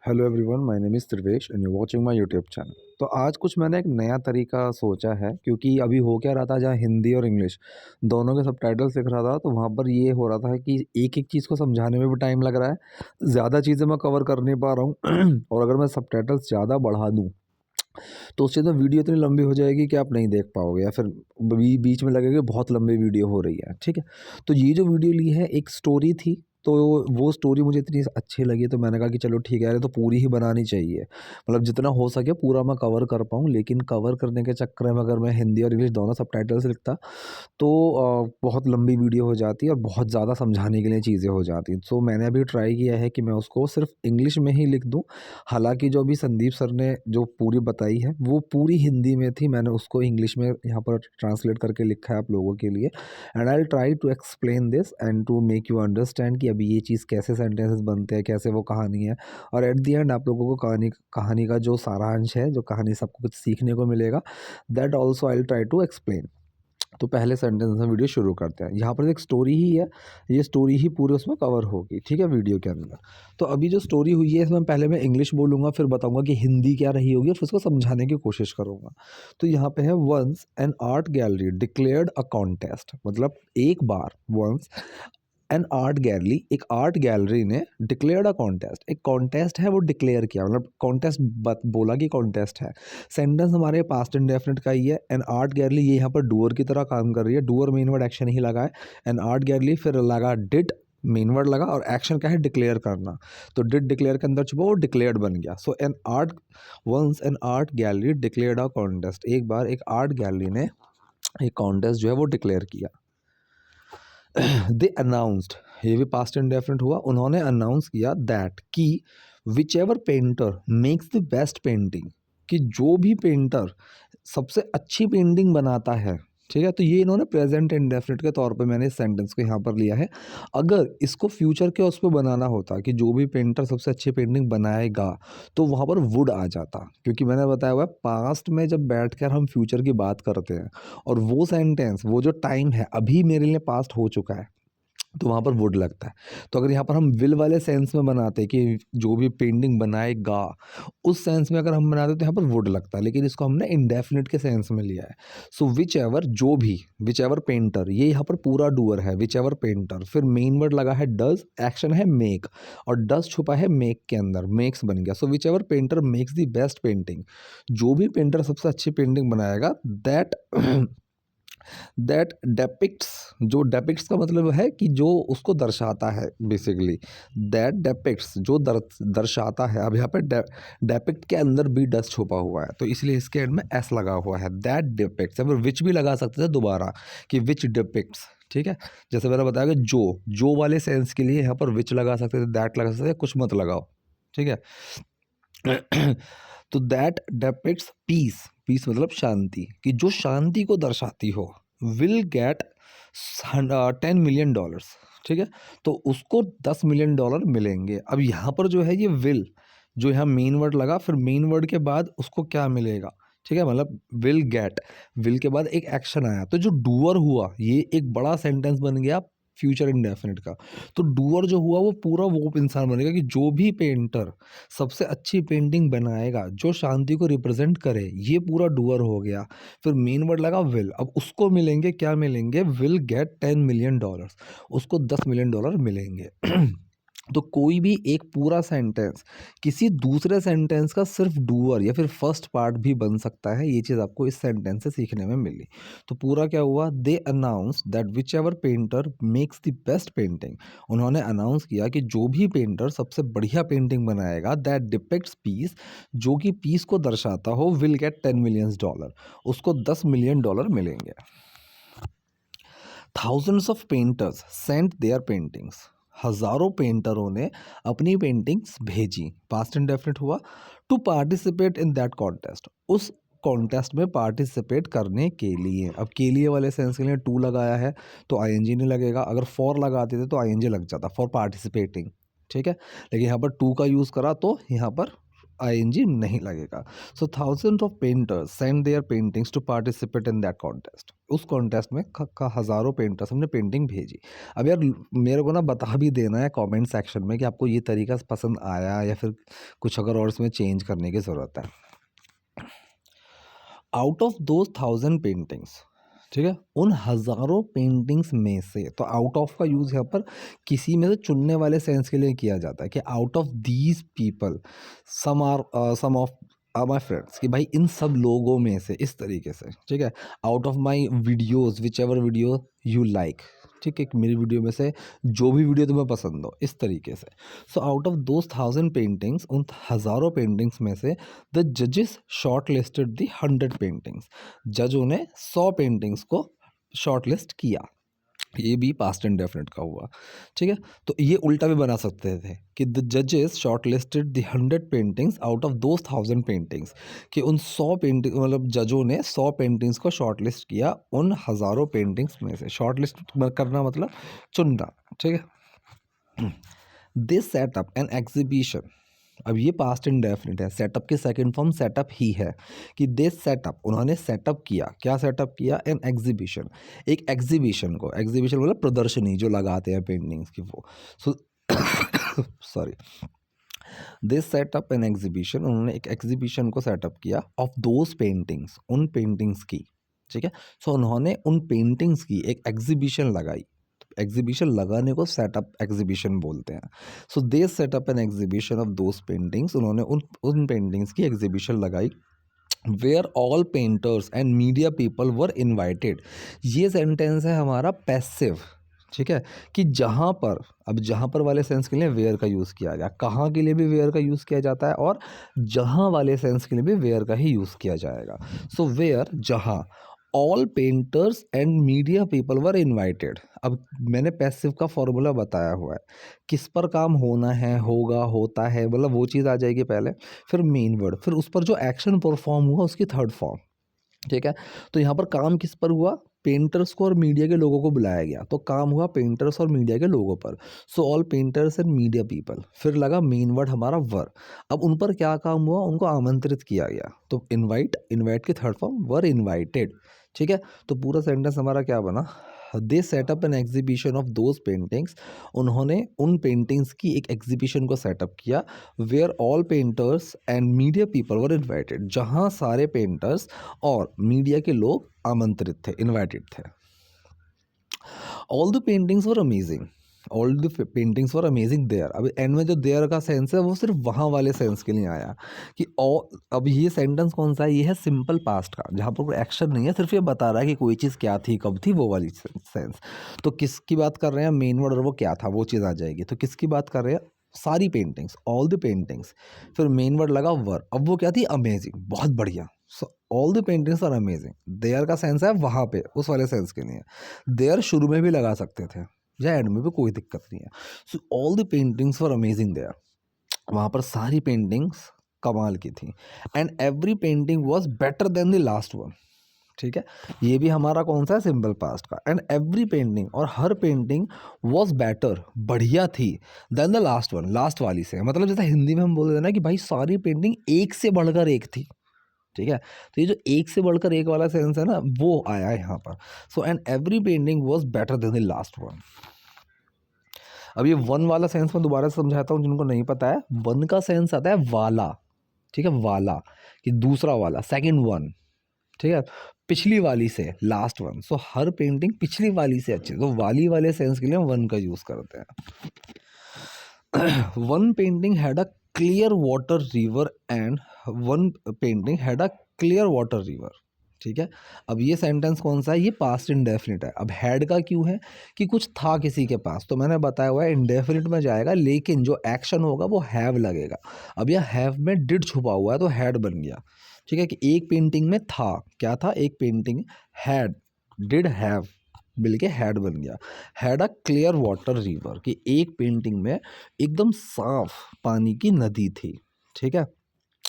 Hello everyone, my name is Trivesh and you watching my YouTube channel. तो आज कुछ मैंने एक नया तरीका सोचा है, क्योंकि अभी हो क्या रहा था, जहाँ हिंदी और इंग्लिश दोनों के सबटाइटल्स दिख रहा था, तो वहाँ पर ये हो रहा था कि एक-एक चीज़ को समझाने में भी टाइम लग रहा है। ज़्यादा चीज़ें मैं कवर कर नहीं पा रहा हूँ और अगर मैं सबटाइटल्स ज़्यादा बढ़ा दूँ, तो उससे तो वीडियो इतनी लंबी हो जाएगी कि आप नहीं देख पाओगे, या फिर बीच में लगेगा बहुत लंबी वीडियो हो रही है, ठीक है? तो ये जो वीडियो ली है, एक स्टोरी थी, तो वो स्टोरी मुझे इतनी अच्छी लगी, तो मैंने कहा कि चलो ठीक है यार, ये तो पूरी ही बनानी चाहिए। मतलब जितना हो सके पूरा मैं कवर कर पाऊँ, लेकिन कवर करने के चक्कर में अगर मैं हिंदी और इंग्लिश दोनों सबटाइटल्स लिखता, तो बहुत लंबी वीडियो हो जाती है और बहुत ज़्यादा समझाने के लिए चीज़ें हो जाती हैं। सो मैंने अभी ट्राई किया है कि मैं उसको सिर्फ़ इंग्लिश में ही लिख दूँ। हालाँकि जो अभी संदीप सर ने जो पूरी बताई है, वो पूरी हिंदी में थी। मैंने उसको इंग्लिश में यहाँ पर ट्रांसलेट करके लिखा है आप लोगों के लिए, and I will try to explain this and to make you understand कि अभी ये चीज़ कैसे सेंटेंसेस बनते हैं, कैसे वो कहानी है, और एट द एंड आप लोगों को कहानी कहानी का जो सारांश है, जो कहानी सबको कुछ सीखने को मिलेगा, that also I will try to explain. तो पहले सेंटेंस से वीडियो शुरू करते हैं। यहाँ पर एक स्टोरी ही है, ये स्टोरी ही पूरी उसमें कवर होगी, ठीक है, वीडियो के अंदर। तो अभी जो स्टोरी हुई है, इसमें पहले मैं इंग्लिश बोलूँगा, फिर बताऊँगा कि हिंदी क्या रही होगी, और फिर उसको समझाने की कोशिश करूँगा। तो यहाँ पे है, once an art gallery declared a contest, मतलब एक बार, वंस एन आर्ट गैलरी, एक आर्ट गैलरी ने डिक्लेयर्ड अ कॉन्टेस्ट, एक कॉन्टेस्ट है वो डिक्लेयर किया, मतलब कॉन्टेस्ट बोला कि कॉन्टेस्ट है। सेंटेंस हमारे पास्ट इंडेफिनिट का ही है। एन आर्ट गैलरी, ये यहाँ पर डूअर की तरह काम कर रही है। डूअर मेन वर्ड एक्शन ही लगा है। एन आर्ट गैलरी, फिर लगा डिड, मेन वर्ड लगा, और एक्शन क्या है, डिक्लेयर करना। तो डिड डिक्लेयर के अंदर छुपा, वो डिक्लेयर्ड बन गया। So an art, once an art gallery declared a contest, एक बार एक आर्ट गैलरी ने एक कॉन्टेस्ट जो है वो डिक्लेयर किया। दे अनाउंस्ड, ये भी पास्ट इंडेफिनिट हुआ, उन्होंने अनाउंस किया दैट कि which ever painter makes the best painting, कि जो भी पेंटर सबसे अच्छी पेंटिंग बनाता है, ठीक है। तो ये इन्होंने प्रेजेंट इंडेफिनिट के तौर पे मैंने इस सेंटेंस को यहाँ पर लिया है। अगर इसको फ्यूचर के उस पर बनाना होता कि जो भी पेंटर सबसे अच्छी पेंटिंग बनाएगा, तो वहाँ पर वुड आ जाता, क्योंकि मैंने बताया हुआ है पास्ट में जब बैठकर हम फ्यूचर की बात करते हैं, और वो सेंटेंस, वो जो टाइम है अभी मेरे लिए पास्ट हो चुका है, तो वहाँ पर वुड लगता है। तो अगर यहाँ पर हम विल वाले सेंस में बनाते कि जो भी पेंटिंग बनाएगा, उस सेंस में अगर हम बनाते तो यहाँ पर वुड लगता है, लेकिन इसको हमने इंडेफिनिट के सेंस में लिया है। सो विच एवर, जो भी, विच एवर पेंटर, ये यहाँ पर पूरा डूअर है, विच एवर पेंटर, फिर मेन वर्ड लगा है डज, एक्शन है मेक, और डज छुपा है मेक के अंदर, मेक्स बन गया। So whichever painter makes the best painting, जो भी पेंटर सबसे अच्छी पेंटिंग बनाएगा, दैट दैट डेपिक्ट्स, जो डेपिक्ट्स का मतलब है कि जो उसको दर्शाता है, बेसिकली दैट डेपिक्ट्स, जो दर्शाता है। अब यहाँ पे डेपिक्ट के अंदर भी डस छुपा हुआ है, तो इसलिए इसके एंड में एस लगा हुआ है, दैट डिपिक्ट्स। अब विच भी लगा सकते थे दोबारा, कि विच डिपिक्ट्स, ठीक है। जैसे मैंने बताया कि जो वाले सेंस के लिए यहाँ पर विच लगा सकते थे, दैट लगा सकते थे, कुछ मत लगाओ, ठीक है। तो दैट डेपिक्ट्स पीस, पीस मतलब शांति, कि जो शांति को दर्शाती हो, विल गेट $10 million, ठीक है। तो उसको $10 million मिलेंगे। अब यहाँ पर जो है ये विल, जो यहाँ मेन वर्ड लगा, फिर मेन वर्ड के बाद उसको क्या मिलेगा, ठीक है, मतलब विल गेट, विल के बाद एक एक्शन आया, तो जो डूअर हुआ, ये एक बड़ा सेंटेंस बन गया फ्यूचर इंडेफिनिट का। तो डूअर जो हुआ वो पूरा वो इंसान बनेगा कि जो भी पेंटर सबसे अच्छी पेंटिंग बनाएगा, जो शांति को रिप्रेजेंट करे, ये पूरा डूअर हो गया। फिर मेन वर्ड लगा विल, अब उसको मिलेंगे, क्या मिलेंगे, विल गेट $10 million, उसको $10 million मिलेंगे। तो कोई भी एक पूरा सेंटेंस किसी दूसरे सेंटेंस का सिर्फ डूअर या फिर फर्स्ट पार्ट भी बन सकता है, ये चीज़ आपको इस सेंटेंस से सीखने में मिली। तो पूरा क्या हुआ, दे announce that which ever painter makes the best painting, उन्होंने अनाउंस किया कि जो भी पेंटर सबसे बढ़िया पेंटिंग बनाएगा, दैट डिपिक्ट्स पीस, जो कि पीस को दर्शाता हो, विल गेट $10 million, उसको $10 million मिलेंगे। Thousands of painters sent their paintings, हजारों पेंटरों ने अपनी पेंटिंग्स भेजी, पास्ट इंडेफिनिट हुआ, to participate in that contest, उस कॉन्टेस्ट में पार्टिसिपेट करने के लिए। अब के लिए वाले सेंस के लिए टू लगाया है, तो आईएनजी नहीं लगेगा, अगर फॉर लगाते थे तो आईएनजी लग जाता, फॉर पार्टिसिपेटिंग, ठीक है। लेकिन यहाँ पर टू का यूज़ करा, तो यहाँ पर आईएनजी नहीं लगेगा। So thousand of painters send their paintings to participate in that contest. उस कॉन्टेस्ट में हज़ारों पेंटर्स हमने पेंटिंग भेजी। अब यार मेरे को ना बता भी देना है कमेंट सेक्शन में कि आपको ये तरीका पसंद आया या फिर कुछ अगर और इसमें चेंज करने की ज़रूरत है। आउट ऑफ दोज 1000 पेंटिंग्स, ठीक है, उन हज़ारों पेंटिंग्स में से, तो आउट ऑफ का यूज़ यहाँ पर किसी में से चुनने वाले सेंस के लिए किया जाता है कि out of these people some of my friends, कि भाई इन सब लोगों में से, इस तरीके से, ठीक है, out of my videos which ever video you like, ठीक है, मेरी वीडियो में से जो भी वीडियो तुम्हें पसंद हो, इस तरीके से। So out of those 1000 paintings, उन हज़ारों पेंटिंग्स में से द जजेस शॉर्ट लिस्टेड दी 100 पेंटिंग्स, जजों ने 100 पेंटिंग्स को शॉर्ट लिस्ट किया। ये भी पास्ट इंडेफिनिट का हुआ, ठीक है। तो ये उल्टा भी बना सकते थे कि द जजेस short listed the 100 paintings out of those 1000 paintings, कि उन 100 पेंटिंग, मतलब जजों ने 100 पेंटिंग्स को शॉर्ट लिस्ट किया उन हज़ारों पेंटिंग्स में से। शॉर्ट लिस्ट करना मतलब चुनना, ठीक है। दिस सेटअप एन एग्जीबिशन, अब ये पास्ट इंडेफिनिट है, सेटअप की सेकंड फॉर्म सेटअप ही है, कि दिस सेटअप, उन्होंने सेटअप किया, क्या सेटअप किया, एन एग्जीबिशन, एक एग्जीबिशन को, एग्जीबिशन मतलब प्रदर्शनी जो लगाते हैं पेंटिंग्स की, वो, so sorry, this setup an exhibition, उन्होंने एक एग्जीबिशन को सेटअप किया ऑफ दोज पेंटिंग्स, उन पेंटिंग्स की, ठीक है। सो उन्होंने उन पेंटिंग्स की एक एग्जीबिशन लगाई। एग्जीबिशन लगाने को सेटअप एग्जीबिशन बोलते हैं। So they set up an exhibition of those paintings, उन्होंने उन पेंटिंग्स की एग्जीबिशन लगाई where all painters and media people were invited. ये सेंटेंस है हमारा पैसिव, ठीक है, कि जहाँ पर, अब जहाँ पर वाले सेंस के लिए वेयर का यूज़ किया गया, कहाँ के लिए भी वेयर का यूज़ किया जाता है, और जहाँ वाले सेंस के लिए भी वेयर का ही यूज़ किया जाएगा। सो वेयर, जहाँ, all painters and media people were invited. अब मैंने पैसिव का फॉर्मूला बताया हुआ है, किस पर काम होना है, होगा, होता है, मतलब वो चीज़ आ जाएगी पहले, फिर मेन वर्ड, फिर उस पर जो एक्शन परफॉर्म हुआ उसकी थर्ड फॉर्म, ठीक है। तो यहाँ पर काम किस पर हुआ, पेंटर्स को और मीडिया के लोगों को बुलाया गया, तो काम हुआ पेंटर्स और मीडिया के लोगों पर। So all painters and media people, फिर लगा मेन वर्ड हमारा वर। अब उन पर क्या काम हुआ, उनको आमंत्रित किया गया, तो इनवाइट, इनवाइट की थर्ड फॉर्म वर इनवाइटेड, ठीक है। तो पूरा सेंटेंस हमारा क्या बना, they set up an exhibition of those paintings, उन्होंने उन पेंटिंग्स की एक एग्जीबिशन को सेटअप किया where all painters and media people were invited, जहाँ सारे पेंटर्स और मीडिया के लोग आमंत्रित थे, इन्वाइटेड थे। All the paintings were amazing, all the paintings were amazing there. अब एंड में जो देयर का सेंस है वो सिर्फ वहाँ वाले सेंस के लिए आया कि अब ये सेंटेंस कौन सा है, ये है सिंपल पास्ट का, जहाँ पर कोई एक्शन नहीं है, सिर्फ ये बता रहा है कि कोई चीज़ क्या थी, कब थी, वो वाली सेंस। तो किसकी बात कर रहे हैं, मेन वर्ड, और वो क्या था, वो चीज़ आ जाएगी। तो किसकी बात कर रहे हैं, सारी पेंटिंग्स, ऑल द पेंटिंग्स, फिर मेन वर्ड लगा वर, अब वो क्या थी, अमेजिंग, बहुत बढ़िया। So all the paintings are amazing, there का सेंस है वहाँ पे, उस वाले सेंस के लिए। देयर शुरू में भी लगा सकते थे या एंड में भी, कोई दिक्कत नहीं है। So all the paintings were amazing there, वहाँ पर सारी पेंटिंग्स कमाल की थी। And every painting was better than the last one, ठीक है, ये भी हमारा कौन सा है, सिंपल पास्ट का। एंड एवरी पेंटिंग, और हर पेंटिंग वॉज बेटर, बढ़िया थी, than the last one, last वाली से, मतलब जैसे हिंदी में हम बोल रहे हैं ना कि भाई सारी पेंटिंग एक से बढ़कर एक थी, ठीक है। तो ये जो एक से बढ़कर एक वाला सेंस है ना, वो आया है यहाँ पर। So and every painting was better than the last one. अब ये वन वाला सेंस मैं दोबारा समझाता हूँ जिनको नहीं पता है। वन का सेंस आता है वाला, ठीक है, वाला, कि दूसरा वाला, सेकंड वन, ठीक है, पिछली वाली से, लास्ट वन। सो हर पेंटिंग पिछली वाली से अच्छी, तो वाली वाले सेंस के लिए हम वन का यूज़ करते हैं। One painting had a clear water river and one painting had a clear water river, ठीक है। अब ये सेंटेंस कौन सा है, ये पास्ट इंडेफिनिट है। अब हैड का क्यों है, कि कुछ था किसी के पास, तो मैंने बताया हुआ है इंडेफिनिट में जाएगा, लेकिन जो एक्शन होगा वो हैव लगेगा। अब यह हैव में डिड छुपा हुआ है तो हैड बन गया, ठीक है, कि एक पेंटिंग में था, क्या था, एक पेंटिंग हैड, डिड हैव मिल के हैड बन गया। Had a clear water river, कि एक पेंटिंग में एकदम साफ पानी की नदी थी, ठीक है।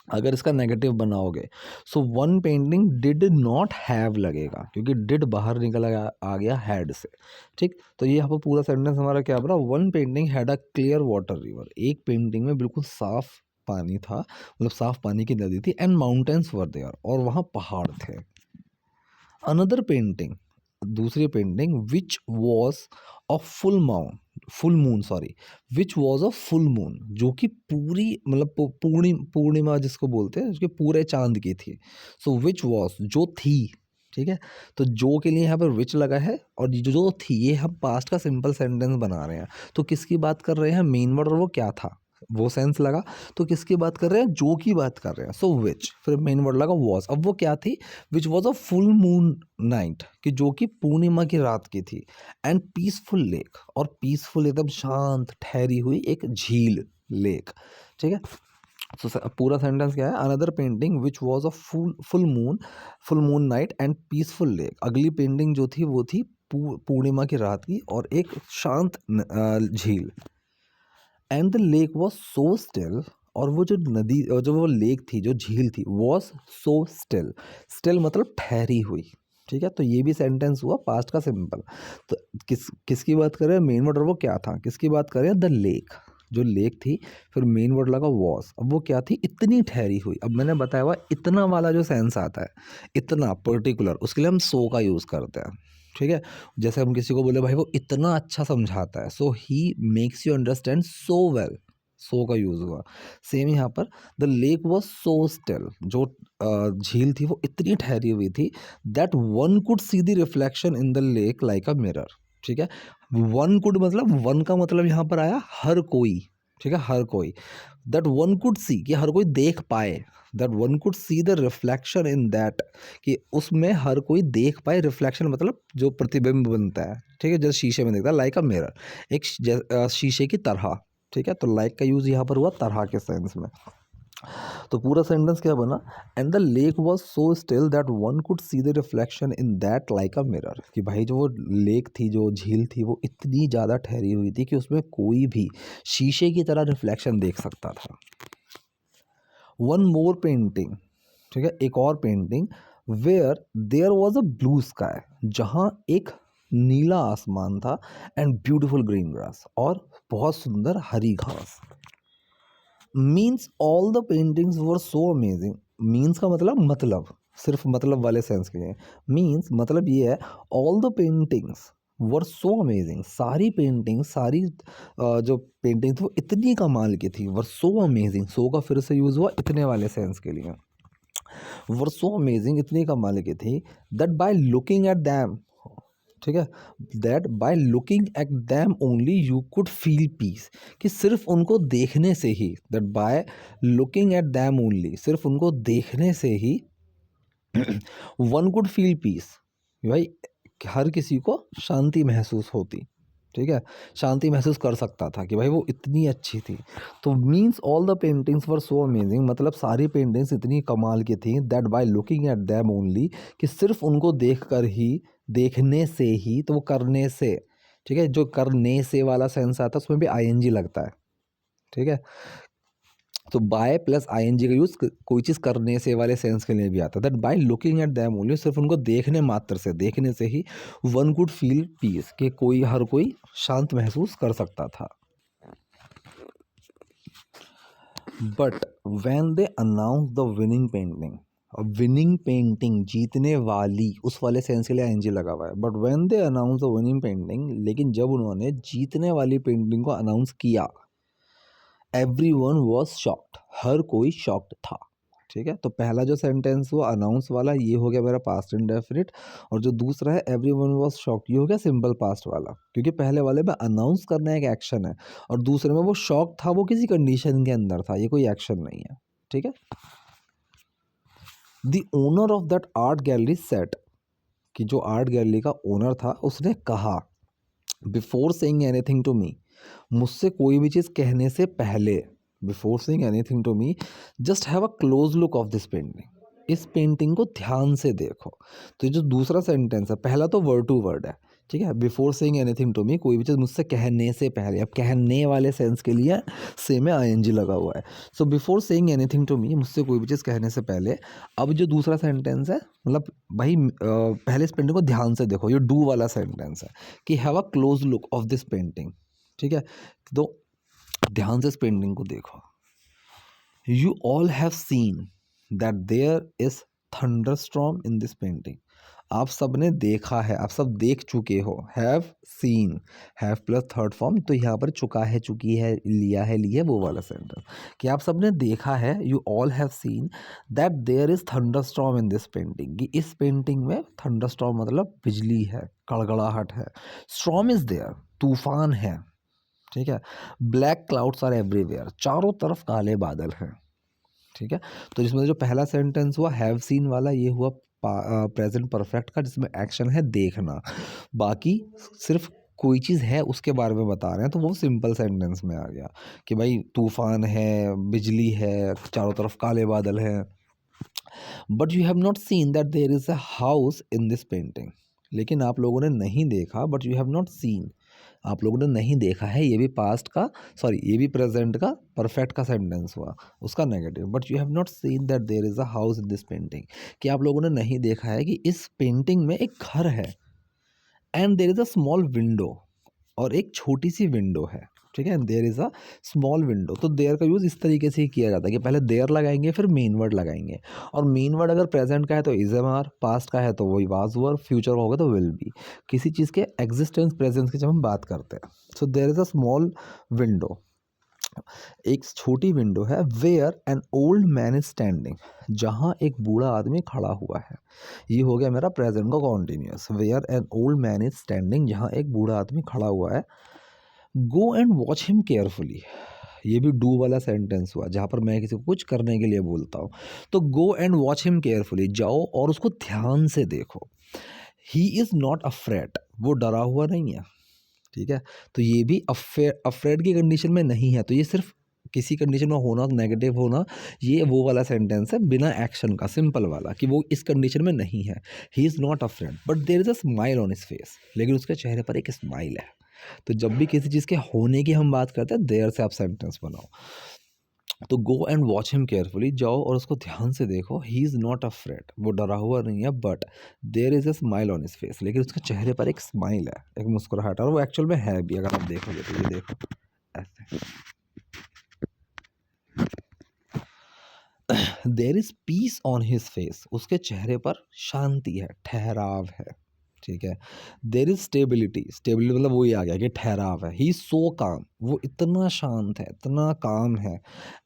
अगर इसका नेगेटिव बनाओगे, so one painting did not have लगेगा, क्योंकि डिड बाहर निकल आ गया हैड से, ठीक। तो ये यहाँ पर पूरा सेंटेंस हमारा क्या बना, one painting had a clear water river, एक पेंटिंग में बिल्कुल साफ पानी था, मतलब साफ पानी की नदी थी, एंड माउंटेन्स वर देयर, और वहाँ पहाड़ थे। अनदर पेंटिंग, दूसरी painting, which was a full moon sorry, which was a full moon, जो कि पूरी मतलब पूर्णिमा जिसको बोलते हैं, उसके पूरे चांद की थी। सो विच वॉज, जो थी, ठीक है। तो जो के लिए यहाँ पर विच लगा है, और जो थी, ये हम पास्ट का सिंपल सेंटेंस बना रहे हैं। तो किसकी बात कर रहे हैं, मेन वर्ड, और वो क्या था, वो सेंस लगा। तो किसकी बात कर रहे हैं, जो की बात कर रहे हैं। सो विच, फिर मेन वर्ड लगा वॉज, अब वो क्या थी, which was a full moon night, कि जो कि पूर्णिमा की रात की थी, एंड पीसफुल लेक, और पीसफुल एकदम शांत ठहरी हुई एक झील, लेक, ठीक है। तो पूरा सेंटेंस क्या है, another painting which was a full moon night and peaceful lake, अगली पेंटिंग जो थी वो थी पूर्णिमा की रात की और एक शांत झील। And the lake was so still, और वो जो नदी, जो वो लेक थी, जो झील थी, वॉज सो स्टिल, स्टिल मतलब ठहरी हुई, ठीक है। तो ये भी सेंटेंस हुआ पास्ट का सिंपल। तो किसकी बात करें, मेन वर्ड, और वो क्या था, किसकी बात करें, द लेक, जो लेक थी, फिर मेन वर्ड लगा वॉज, अब वो क्या थी, इतनी ठहरी हुई। अब मैंने बताया हुआ इतना वाला जो सेंस आता है, इतना पर्टिकुलर, उसके लिए हम सो का यूज़ करते हैं, ठीक है। जैसे हम किसी को बोले भाई वो इतना अच्छा समझाता है, so he makes you understand so well, so का यूज़ हुआ। सेम यहाँ पर, the lake was so still, जो झील थी वो इतनी ठहरी हुई थी, that one could see the reflection in the lake like a mirror, ठीक है। वन कुड मतलब, वन का मतलब यहाँ पर आया हर कोई, ठीक है, हर कोई। दैट वन कुड सी, कि हर कोई देख पाए, that one could see the reflection in that, कि उसमें हर कोई देख पाए, रिफ्लेक्शन मतलब जो प्रतिबिंब बनता है, ठीक है, जैसे शीशे में दिखता है, लाइक अ मिरर, एक शीशे की तरह, ठीक है। तो लाइक का यूज़ यहाँ पर हुआ तरह के सेंस में। तो पूरा सेंटेंस क्या बना, and the lake was so still that one could see the reflection in that like a mirror, कि भाई जो वो लेक थी, जो झील थी, वो इतनी ज़्यादा ठहरी हुई थी कि उसमें कोई भी शीशे की तरह रिफ्लेक्शन देख सकता था। वन मोर पेंटिंग, ठीक है, एक और painting, where there was a blue sky, जहाँ एक नीला आसमान था, एंड ब्यूटिफुल ग्रीन ग्रास, और बहुत सुंदर हरी घास। Means all the paintings were so amazing, means का मतलब सिर्फ मतलब वाले सेंस के लिए, मीन्स मतलब ये है, all the paintings were so amazing, सारी पेंटिंग, सारी जो पेंटिंग थी वो इतनी कमाल की थी, वर सो अमेजिंग, सो का फिर से यूज़ हुआ इतने वाले सेंस के लिए, वर सो अमेजिंग, इतनी कमाल की थी, that by looking at them, ठीक है, that by looking at them only you could feel peace, कि सिर्फ उनको देखने से ही, that by looking at them only, सिर्फ उनको देखने से ही वन कुड फील पीस, भाई हर किसी को शांति महसूस होती, ठीक है, शांति महसूस कर सकता था कि भाई वो इतनी अच्छी थी। तो means all the paintings were so amazing, मतलब सारी पेंटिंग्स इतनी कमाल की थी, that by looking at them only, कि सिर्फ उनको देख कर ही, देखने से ही, तो वो करने से, ठीक है, जो करने से वाला सेंस आता है उसमें भी आईएनजी लगता है, ठीक है। तो बाय प्लस आईएनजी का यूज कोई चीज़ करने से वाले सेंस के लिए भी आता है, that by looking at them only, सिर्फ उनको देखने मात्र से, देखने से ही, वन कुड फील पीस, कि कोई, हर कोई शांत महसूस कर सकता था। But when they announce the winning painting, winning painting जीतने वाली, उस वाले सेंस के लिए आईएनजी लगा हुआ है, but when they announce the winning painting, लेकिन जब उन्होंने जीतने वाली पेंटिंग को अनाउंस किया, एवरीवन वॉज शॉक्ड, हर कोई शॉक्ड था, ठीक है। तो पहला जो सेंटेंस हुआ अनाउंस वाला, ये हो गया मेरा पास्ट इंडेफिनिट, और जो दूसरा है एवरीवन वाज शॉक्ड, ये हो गया सिंपल पास्ट वाला, क्योंकि पहले वाले में अनाउंस करना एक एक्शन है, और दूसरे में वो शॉक था, वो किसी कंडीशन के अंदर था, ये कोई एक्शन नहीं है, ठीक है। The owner of that art gallery said, कि जो आर्ट गैलरी का ओनर था उसने कहा, before saying anything to me, मुझसे कोई भी चीज़ कहने से पहले, before saying anything to me, just have a close look of this painting, इस पेंटिंग को ध्यान से देखो। तो ये जो दूसरा सेंटेंस है, पहला तो वर्ड टू वर्ड है, ठीक है, before saying anything to me, कोई भी चीज़ मुझसे कहने से पहले, अब कहने वाले सेंस के लिए सेम में आईएनजी लगा हुआ है। So before saying anything to me, मुझसे कोई भी चीज़ कहने से पहले। अब जो दूसरा सेंटेंस है, मतलब भाई पहले इस पेंटिंग को ध्यान से देखो, ये डू वाला सेंटेंस है, कि have a close look of this painting, ठीक है। तो ध्यान से इस पेंटिंग को देखो। You all have seen that there is thunderstorm in this painting. आप सब ने देखा है, आप सब देख चुके हो। Have seen, have plus third form, तो यहाँ पर चुका है, चुकी है, लिया है, लिए, वो वाला सेंटेंस कि आप सब ने देखा है। You all have seen that there is thunderstorm in this painting, कि इस पेंटिंग में थंडरस्टॉर्म मतलब बिजली है, कड़कड़ाहट है। स्टॉर्म इज देयर, तूफान है, ठीक है। ब्लैक क्लाउड्स आर एवरीवेयर, चारों तरफ काले बादल हैं, ठीक है। तो जिसमें जो पहला सेंटेंस हुआ हैव सीन वाला, ये हुआ प्रेजेंट परफेक्ट का, जिसमें एक्शन है देखना। बाकी सिर्फ कोई चीज़ है उसके बारे में बता रहे हैं, तो वो सिंपल सेंटेंस में आ गया कि भाई तूफान है, बिजली है, चारों तरफ काले बादल हैं। But you have not seen that there is a house in this painting, लेकिन आप लोगों ने नहीं देखा, but you have not seen, आप लोगों ने नहीं देखा है, ये भी पास्ट का, सॉरी ये भी प्रेजेंट का परफेक्ट का सेंटेंस हुआ, उसका negative. But you have not seen that there is a house in this painting, कि आप लोगों ने नहीं देखा है कि इस पेंटिंग में एक घर है। And there is a small window, और एक छोटी सी विंडो है, ठीक है। There is a small window, तो देयर का यूज़ इस तरीके से ही किया जाता है कि पहले देयर लगाएंगे, फिर मेन वर्ड लगाएंगे। और मेन वर्ड अगर प्रेजेंट का है तो इज एम आर, पास्ट का है तो वही वाज वर, फ्यूचर का होगा तो विल बी, किसी चीज़ के एग्जिस्टेंस प्रेजेंस की जब हम बात करते हैं। So there is a small window, एक छोटी विंडो है। Where an old man is standing, जहाँ एक बूढ़ा आदमी खड़ा हुआ है। ये हो गया मेरा प्रेजेंट का continuous. Where an old man is standing, जहाँ एक बूढ़ा आदमी खड़ा हुआ है। Go and watch him carefully, ये भी डू वाला सेंटेंस हुआ, जहाँ पर मैं किसी को कुछ करने के लिए बोलता हूँ। तो गो एंड वॉच हिम केयरफुली, जाओ और उसको ध्यान से देखो। ही इज़ नॉट अफ्रेड, वो डरा हुआ नहीं है, ठीक है। तो ये भी अफ्रेड की कंडीशन में नहीं है, तो ये सिर्फ किसी कंडीशन में होना, नेगेटिव होना, ये वो वाला सेंटेंस है बिना एक्शन का, सिंपल वाला, कि वो इस कंडीशन में नहीं है। He is not afraid but there is a smile on his face, लेकिन उसके चेहरे पर एक स्माइल है। तो जब भी किसी चीज़ के होने की हम बात करते हैं, देयर से आप सेंटेंस बनाओ। तो गो एंड वॉच हिम केयरफुली, जाओ और उसको ध्यान से देखो। ही इज़ नॉट अफ्रेड, वो डरा हुआ नहीं है, but there is a smile on his face, लेकिन उसके चेहरे पर एक स्माइल है, एक मुस्कुराहट है, और वो एक्चुअल में है भी, अगर आप देखोगे तो। ये देखो ऐसे। There is peace on his face, उसके चेहरे पर शांति है, ठहराव है, ठीक है। देयर इज स्टेबिलिटी, स्टेबिलिटी मतलब वही आ गया कि ठहराव है। ही इज सो काम, वो इतना शांत है, इतना काम है।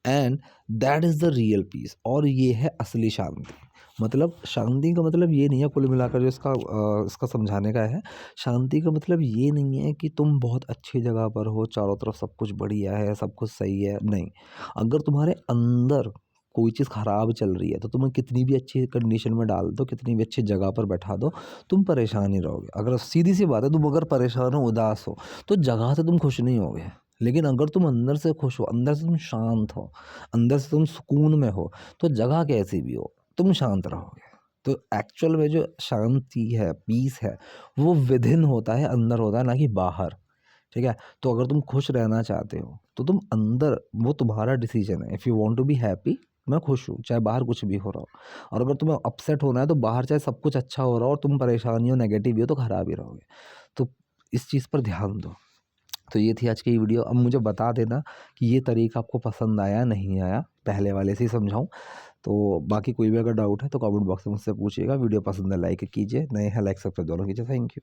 And that is the real piece, और ये है असली शांति। मतलब शांति का मतलब ये नहीं है, कुल मिलाकर जो इसका समझाने का है, शांति का मतलब ये नहीं है कि तुम बहुत अच्छी जगह पर हो, चारों तरफ सब कुछ बढ़िया है, सब कुछ सही है, नहीं। अगर तुम्हारे अंदर कोई चीज़ ख़राब चल रही है, तो तुम्हें कितनी भी अच्छी कंडीशन में डाल दो, कितनी भी अच्छी जगह पर बैठा दो, तुम परेशान ही रहोगे। अगर सीधी-सी बात है, तुम अगर परेशान हो, उदास हो, तो जगह से तुम खुश नहीं होगे। लेकिन अगर तुम अंदर से खुश हो, अंदर से तुम शांत हो, अंदर से तुम सुकून में हो, तो जगह कैसी भी हो, तुम शांत रहोगे। तो एक्चुअल में जो शांति है, पीस है, वो विदिन होता है, अंदर होता है, ना कि बाहर, ठीक है। तो अगर तुम खुश रहना चाहते हो, तो तुम अंदर, वो तुम्हारा डिसीजन है। If you want to be happy, मैं खुश हूँ, चाहे बाहर कुछ भी हो रहा हो। और अगर तुम्हें अपसेट होना है, तो बाहर चाहे सब कुछ अच्छा हो रहा हो और तुम परेशानी हो, नेगेटिव ही हो, तो खराब ही रहोगे। तो इस चीज़ पर ध्यान दो। तो ये थी आज की वीडियो। अब मुझे बता देना कि ये तरीका आपको पसंद आया, नहीं आया, पहले वाले से ही समझाऊँ। तो बाकी कोई भी अगर डाउट है तो कमेंट बॉक्स में मुझसे पूछिएगा। वीडियो पसंद है लाइक कीजिए, नए हैं लाइक सब्सक्राइब दोनों कीजिए। Thank you.